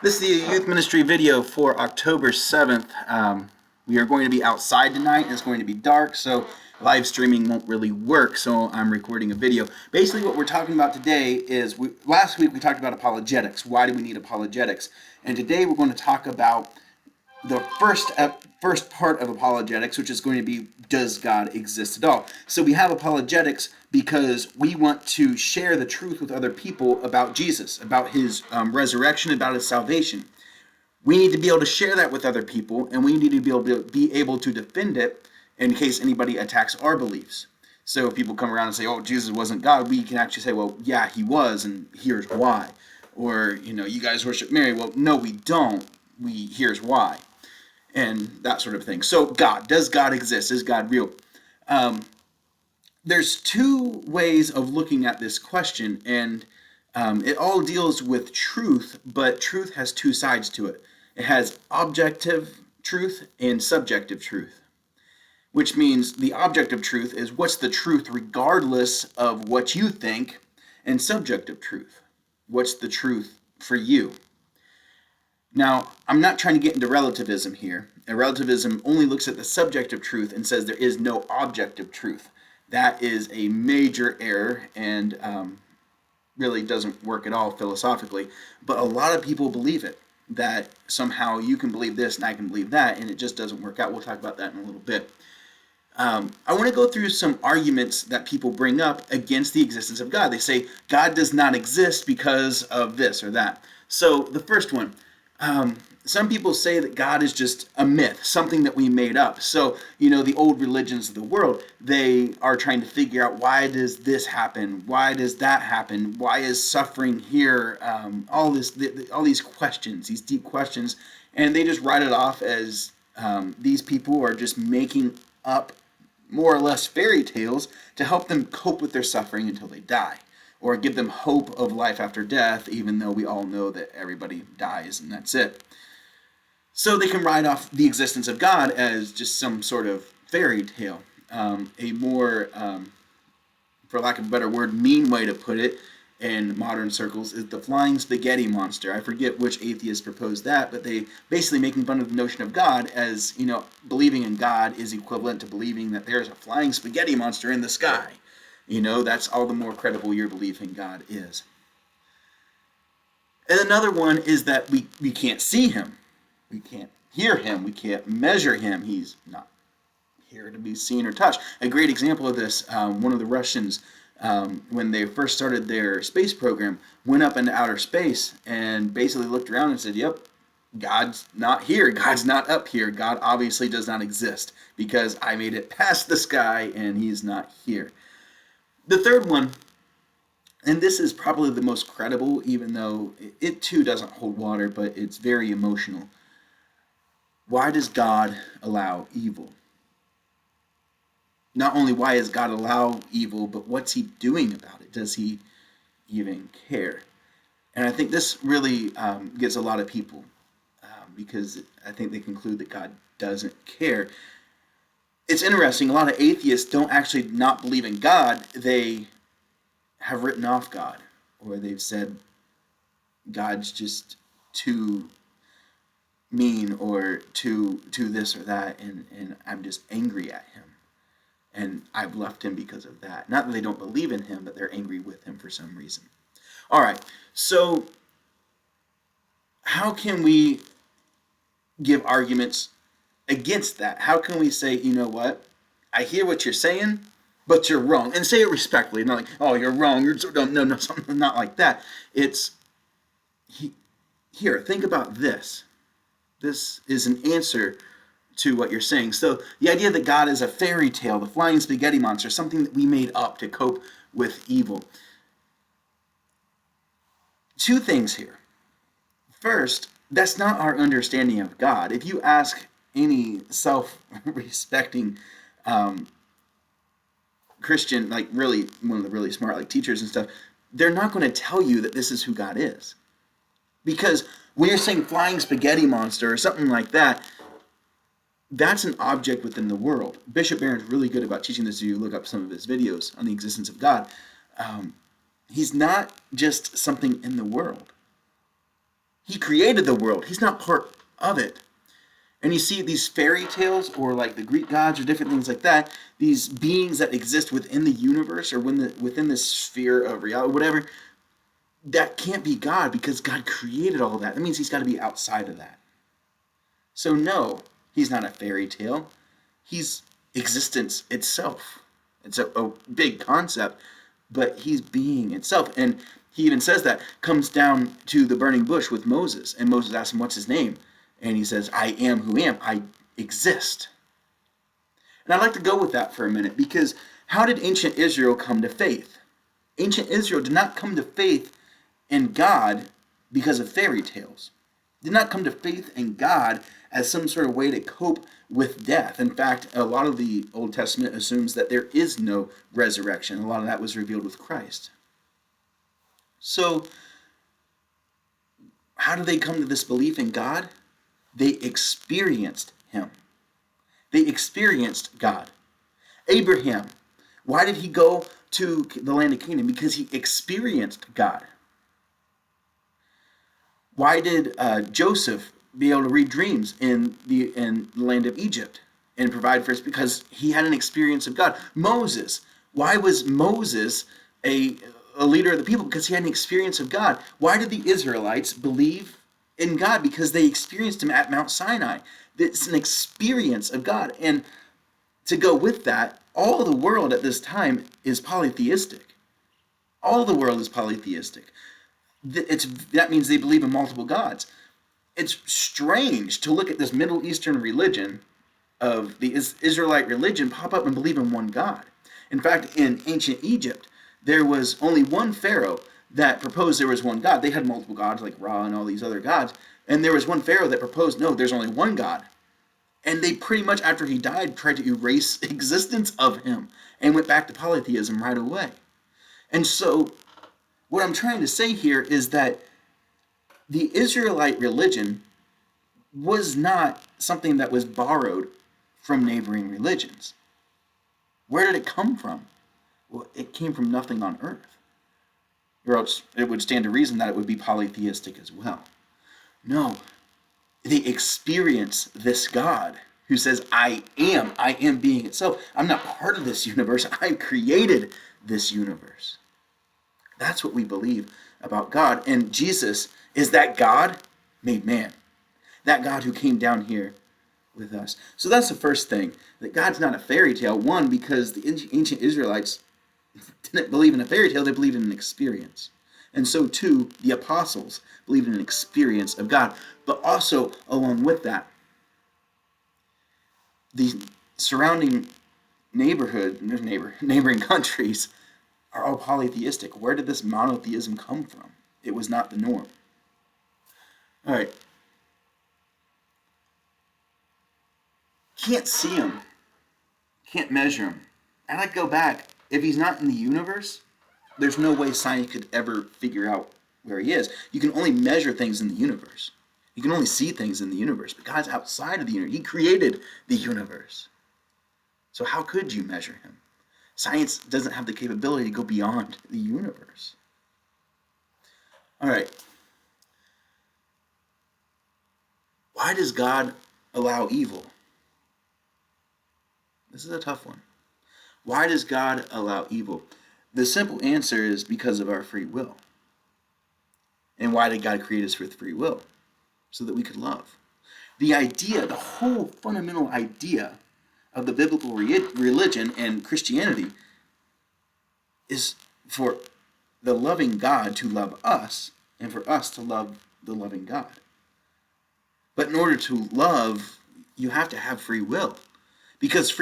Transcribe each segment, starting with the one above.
This is the youth ministry video for October 7th. We are going to be outside tonight. It's going to be dark, so live streaming won't really work, so I'm recording a video. Basically, what we're talking about today is, last week we talked about apologetics. Why do we need apologetics? And today we're going to talk about the first part of apologetics, which is going to be, does God exist at all? So we have apologetics because we want to share the truth with other people about Jesus, about his resurrection, about his salvation. We need to be able to share that with other people, and we need to be able to defend it in case anybody attacks our beliefs. So if people come around and say, oh, Jesus wasn't God, we can actually say, well, yeah, he was, and here's why. Or, you guys worship Mary. Well, no, we don't. Here's why. And that sort of thing. So God, does God exist? Is God real? There's two ways of looking at this question, and it all deals with truth, but truth has two sides to it. It has objective truth and subjective truth, which means the objective truth is what's the truth regardless of what you think, and subjective truth, what's the truth for you. Now, I'm not trying to get into relativism here. And relativism only looks at the subjective truth and says there is no objective truth. That is a major error and really doesn't work at all philosophically. But a lot of people believe it, that somehow you can believe this and I can believe that, and it just doesn't work out. We'll talk about that in a little bit. I want to go through some arguments that people bring up against the existence of God. They say God does not exist because of this or that. So the first one, some people say that God is just a myth, something that we made up. So, the old religions of the world, they are trying to figure out, why does this happen? Why does that happen? Why is suffering here? All these questions, these deep questions, and they just write it off as these people are just making up more or less fairy tales to help them cope with their suffering until they die, or give them hope of life after death, even though we all know that everybody dies and that's it. So they can write off the existence of God as just some sort of fairy tale. A more, for lack of a better word, mean way to put it in modern circles is the flying spaghetti monster. I forget which atheist proposed that, but they basically making fun of the notion of God as, believing in God is equivalent to believing that there's a flying spaghetti monster in the sky. That's all the more credible your belief in God is. And another one is that we can't see him. We can't hear him. We can't measure him. He's not here to be seen or touched. A great example of this, one of the Russians, when they first started their space program, went up into outer space and basically looked around and said, yep, God's not here. God's not up here. God obviously does not exist because I made it past the sky and he's not here. The third one, and this is probably the most credible, even though it too doesn't hold water, but it's very emotional. Why does God allow evil? Not only why does God allow evil, but what's he doing about it? Does he even care? And I think this really gets a lot of people because I think they conclude that God doesn't care. It's interesting, a lot of atheists don't actually not believe in God. They have written off God, or they've said God's just too mean or too this or that, and I'm just angry at him. And I've left him because of that. Not that they don't believe in him, but they're angry with him for some reason. All right, so how can we give arguments against that? How can we say, you know what, I hear what you're saying, but you're wrong, and say it respectfully, not like, oh, you're wrong, you're so dumb. No, something not like that. It's here, think about this. This is an answer to what you're saying. So the idea that God is a fairy tale, the flying spaghetti monster, something that we made up to cope with evil. Two things here. First, that's not our understanding of God. If you ask any self-respecting Christian, like really one of the really smart like teachers and stuff, they're not going to tell you that this is who God is. Because when you're saying flying spaghetti monster or something like that, that's an object within the world. Bishop Barron's really good about teaching this. You look up some of his videos on the existence of God. He's not just something in the world. He created the world. He's not part of it. And you see these fairy tales, or like the Greek gods, or different things like that, these beings that exist within the universe, or within this sphere of reality, whatever, that can't be God, because God created all that. That means he's got to be outside of that. So no, he's not a fairy tale. He's existence itself. It's a big concept, but he's being itself. And he even says that, comes down to the burning bush with Moses, and Moses asks him, what's his name? And he says, I am who am. I exist. And I'd like to go with that for a minute, because how did ancient Israel come to faith? Ancient Israel did not come to faith in God because of fairy tales. Did not come to faith in God as some sort of way to cope with death. In fact, a lot of the Old Testament assumes that there is no resurrection. A lot of that was revealed with Christ. So, how do they come to this belief in God? They experienced him. They experienced God. Abraham, why did he go to the land of Canaan? Because he experienced God. Why did Joseph be able to read dreams in the land of Egypt and provide for us? Because he had an experience of God. Moses, why was Moses a leader of the people? Because he had an experience of God. Why did the Israelites believe in God? Because they experienced him at Mount Sinai. It's an experience of God. And to go with that, all the world at this time is polytheistic. All the world is polytheistic. That means they believe in multiple gods. It's strange to look at this Middle Eastern religion of the Israelite religion pop up and believe in one God. In fact, in ancient Egypt, there was only one pharaoh that proposed there was one God. They had multiple gods like Ra and all these other gods. And there was one pharaoh that proposed, no, there's only one God. And they pretty much, after he died, tried to erase existence of him and went back to polytheism right away. And so what I'm trying to say here is that the Israelite religion was not something that was borrowed from neighboring religions. Where did it come from? Well, it came from nothing on earth. Or else it would stand to reason that it would be polytheistic as well. No, they experience this God who says, I am being itself. I'm not part of this universe. I created this universe. That's what we believe about God. And Jesus is that God made man. That God who came down here with us. So that's the first thing, that God's not a fairy tale. One, because the ancient Israelites didn't believe in a fairy tale, they believed in an experience. And so too, the apostles believed in an experience of God. But also, along with that, the surrounding neighboring countries are all polytheistic. Where did this monotheism come from? It was not the norm. All right. Can't see him. Can't measure him. And I go back. If he's not in the universe, there's no way science could ever figure out where he is. You can only measure things in the universe. You can only see things in the universe. But God's outside of the universe. He created the universe. So how could you measure him? Science doesn't have the capability to go beyond the universe. All right. Why does God allow evil? This is a tough one. Why does God allow evil? The simple answer is because of our free will. And why did God create us with free will? So that we could love. The idea, the whole fundamental idea of the biblical religion and Christianity is for the loving God to love us and for us to love the loving God. But in order to love, you have to have free will. Because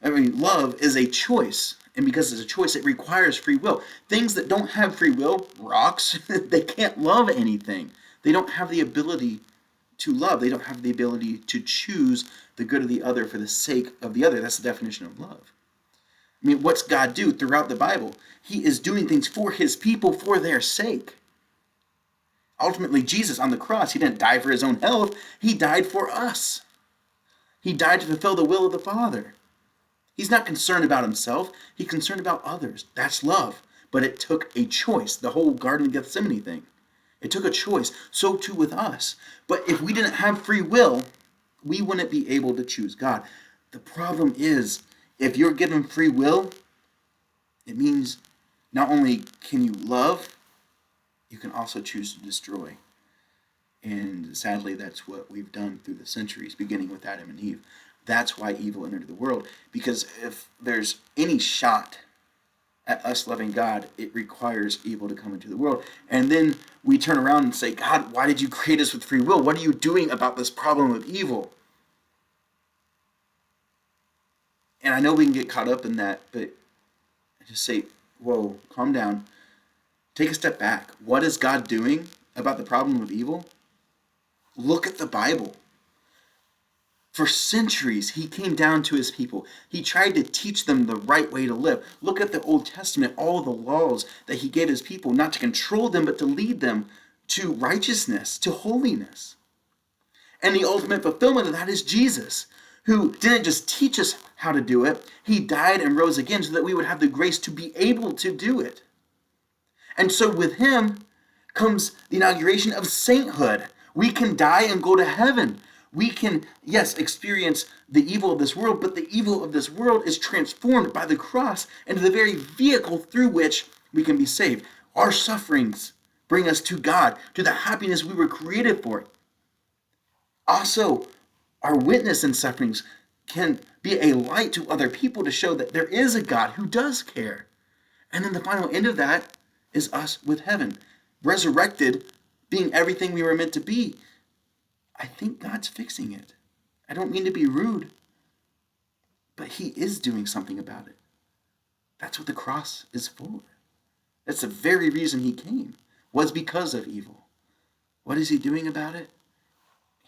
love is a choice. And because it's a choice, it requires free will. Things that don't have free will, rocks, they can't love anything. They don't have the ability to love. They don't have the ability to choose the good of the other for the sake of the other. That's the definition of love. I mean, what's God do throughout the Bible? He is doing things for his people for their sake. Ultimately, Jesus on the cross, he didn't die for his own health. He died for us. He died to fulfill the will of the Father. He's not concerned about himself. He's concerned about others. That's love. But it took a choice. The whole Garden of Gethsemane thing. It took a choice. So too with us. But if we didn't have free will, we wouldn't be able to choose God. The problem is, if you're given free will, it means not only can you love, you can also choose to destroy. And sadly, that's what we've done through the centuries, beginning with Adam and Eve. That's why evil entered the world. Because if there's any shot at us loving God, it requires evil to come into the world. And then we turn around and say, God, why did you create us with free will? What are you doing about this problem of evil? And I know we can get caught up in that, but I just say, whoa, calm down. Take a step back. What is God doing about the problem of evil? Look at the Bible. For centuries, he came down to his people. He tried to teach them the right way to live. Look at the Old Testament, all the laws that he gave his people, not to control them, but to lead them to righteousness, to holiness. And the ultimate fulfillment of that is Jesus, who didn't just teach us how to do it. He died and rose again so that we would have the grace to be able to do it. And so with him comes the inauguration of sainthood. We can die and go to heaven. We can, yes, experience the evil of this world, but the evil of this world is transformed by the cross into the very vehicle through which we can be saved. Our sufferings bring us to God, to the happiness we were created for. Also, our witness in sufferings can be a light to other people to show that there is a God who does care. And then the final end of that is us with heaven, resurrected, being everything we were meant to be. I think God's fixing it. I don't mean to be rude, but he is doing something about it. That's what the cross is for. That's the very reason he came, was because of evil. What is he doing about it?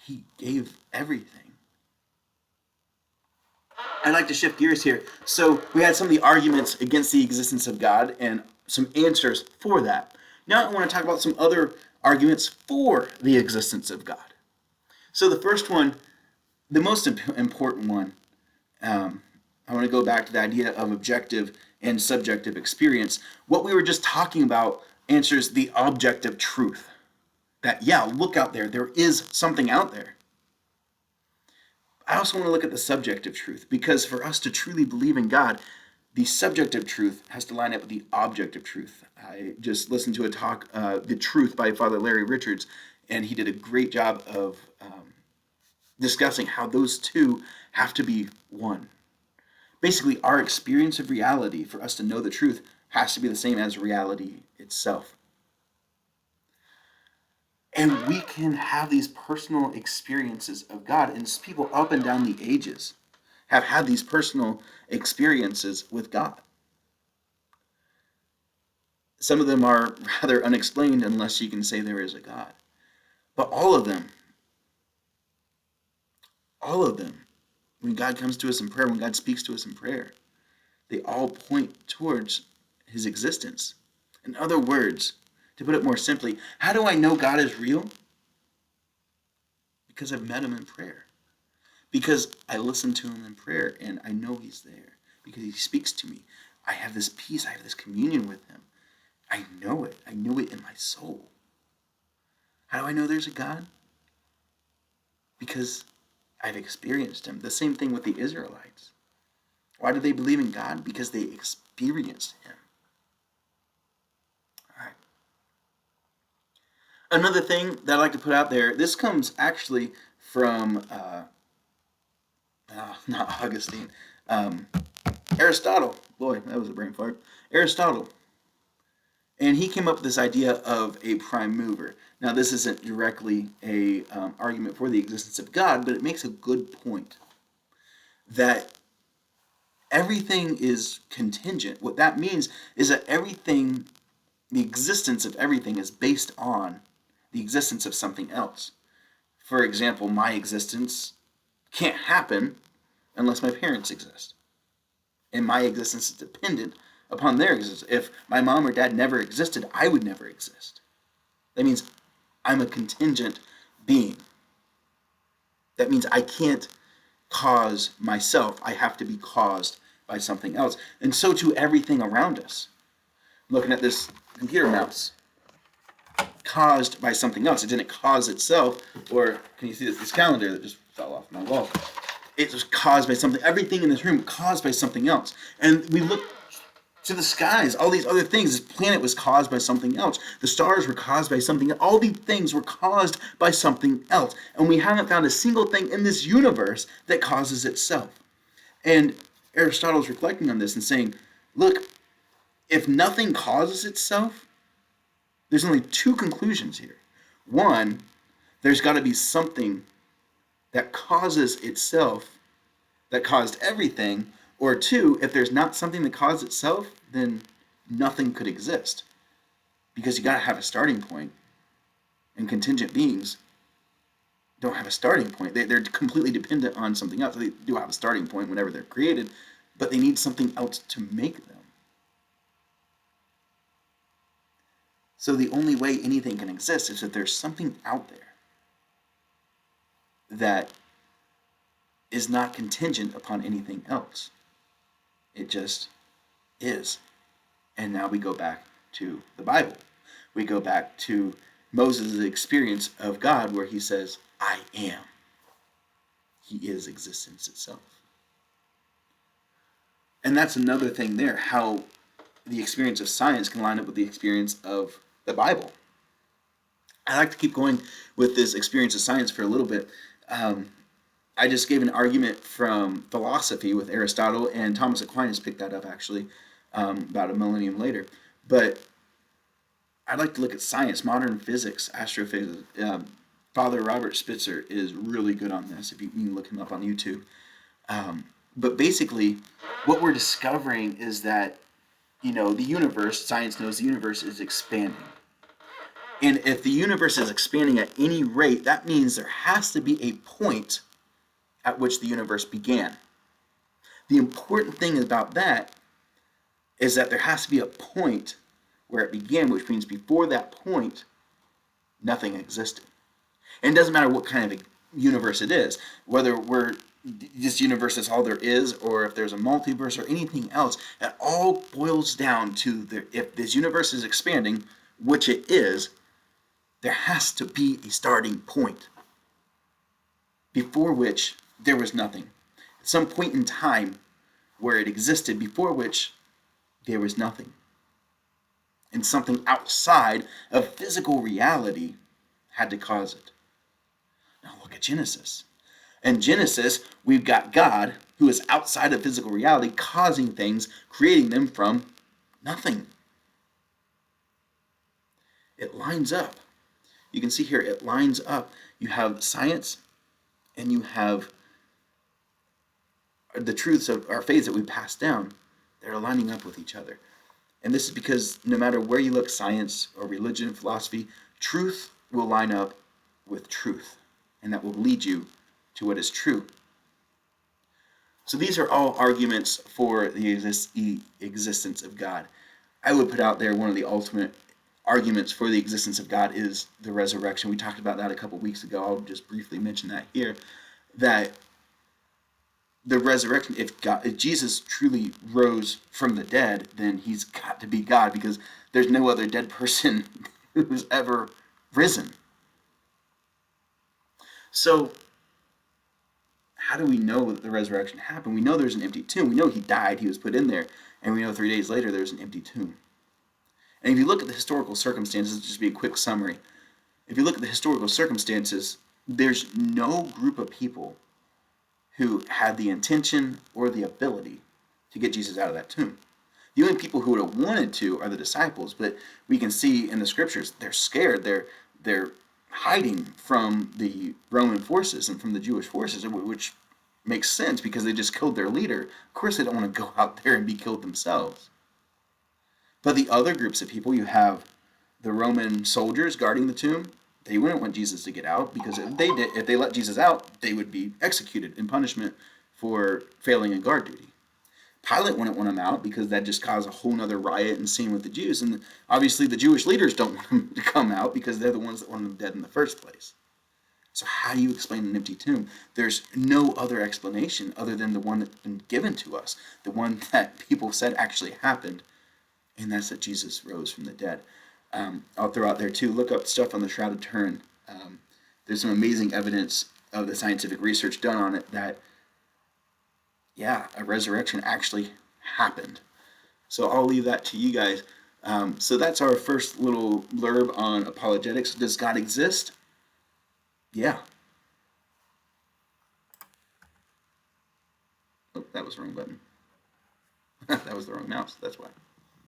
He gave everything. I'd like to shift gears here. So we had some of the arguments against the existence of God and some answers for that. Now I want to talk about some other arguments for the existence of God. So the first one, the most important one, I want to go back to the idea of objective and subjective experience. What we were just talking about answers the objective truth. That, yeah, look out there. There is something out there. I also want to look at the subjective truth, because for us to truly believe in God, the subjective truth has to line up with the objective truth. I just listened to a talk, The Truth by Father Larry Richards, and he did a great job of discussing how those two have to be one. Basically, our experience of reality, for us to know the truth, has to be the same as reality itself. And we can have these personal experiences of God, and people up and down the ages have had these personal experiences with God. Some of them are rather unexplained unless you can say there is a God. But all of them, when God comes to us in prayer, when God speaks to us in prayer, they all point towards his existence. In other words, to put it more simply, how do I know God is real? Because I've met him in prayer. Because I listen to him in prayer and I know he's there. Because he speaks to me. I have this peace. I have this communion with him. I know it. I know it in my soul. How do I know there's a God? Because I've experienced him. The same thing with the Israelites. Why do they believe in God? Because they experienced him. All right. Another thing that I'd like to put out there, this comes actually from, not Augustine, Aristotle. Boy, that was a brain fart. Aristotle. And he came up with this idea of a prime mover. Now, this isn't directly a argument for the existence of God, but it makes a good point that everything is contingent. What that means is that everything, the existence of everything is based on the existence of something else. For example, my existence can't happen unless my parents exist. And my existence is dependent upon their existence. If my mom or dad never existed, I would never exist. That means I'm a contingent being. That means I can't cause myself. I have to be caused by something else. And so too everything around us. I'm looking at this computer mouse. caused by something else. It didn't cause itself. Or can you see this calendar that just fell off my wall? It was caused by something. Everything in this room caused by something else. And we look to the skies, all these other things. This planet was caused by something else. The stars were caused by something else. All these things were caused by something else. And we haven't found a single thing in this universe that causes itself. And Aristotle's reflecting on this and saying, look, if nothing causes itself, there's only two conclusions here. One, there's got to be something that causes itself, that caused everything. Or two, if there's not something that caused itself, then nothing could exist. Because you got to have a starting point. And contingent beings don't have a starting point. They're completely dependent on something else. They do have a starting point whenever they're created, but they need something else to make them. So the only way anything can exist is if there's something out there that is not contingent upon anything else. It just is. And now we go back to the Bible. We go back to Moses' experience of God where he says, I am. He is existence itself. And that's another thing there, how the experience of science can line up with the experience of the Bible. I like to keep going with this experience of science for a little bit. I just gave an argument from philosophy with Aristotle, and Thomas Aquinas picked that up actually about a millennium later. But I'd like to look at science, modern physics, astrophysics. Father Robert Spitzer is really good on this, if you can look him up on YouTube. But basically, what we're discovering is that, the universe, science knows the universe is expanding. And if the universe is expanding at any rate, that means there has to be a point at which the universe began. The important thing about that is that there has to be a point where it began, which means before that point, nothing existed. And it doesn't matter what kind of a universe it is, whether this universe is all there is, or if there's a multiverse or anything else, it all boils down to if this universe is expanding, which it is, there has to be a starting point before which there was nothing. At some point in time where it existed, before which there was nothing. And something outside of physical reality had to cause it. Now look at Genesis. In Genesis, we've got God, who is outside of physical reality, causing things, creating them from nothing. It lines up. You can see here, it lines up. You have science, and you have the truths of our faiths that we pass down. They're lining up with each other. And this is because no matter where you look, science or religion, philosophy, truth will line up with truth. And that will lead you to what is true. So these are all arguments for the existence of God. I would put out there one of the ultimate arguments for the existence of God is the resurrection. We talked about that a couple weeks ago. I'll just briefly mention that here. That the resurrection, if Jesus truly rose from the dead, then he's got to be God, because there's no other dead person who's ever risen. So, how do we know that the resurrection happened? We know there's an empty tomb. We know he died, he was put in there, and we know 3 days later there's an empty tomb. And if you look at the historical circumstances, just be a quick summary. If you look at the historical circumstances, there's no group of people who had the intention or the ability to get Jesus out of that tomb. The only people who would have wanted to are the disciples, but we can see in the scriptures they're scared. They're hiding from the Roman forces and from the Jewish forces, which makes sense because they just killed their leader. Of course they don't want to go out there and be killed themselves. But the other groups of people, you have the Roman soldiers guarding the tomb. They wouldn't want Jesus to get out, because if they let Jesus out, they would be executed in punishment for failing in guard duty. Pilate wouldn't want him out because that just caused a whole nother riot and scene with the Jews. And obviously the Jewish leaders don't want him to come out because they're the ones that want him dead in the first place. So how do you explain an empty tomb? There's no other explanation other than the one that's been given to us, the one that people said actually happened, and that's that Jesus rose from the dead. I'll throw out there too. Look up stuff on the Shroud of Turin. There's some amazing evidence of the scientific research done on it that, yeah, a resurrection actually happened. So I'll leave that to you guys. So that's our first little blurb on apologetics. Does God exist? Yeah. Oh, that was the wrong button. That was the wrong mouse. That's why.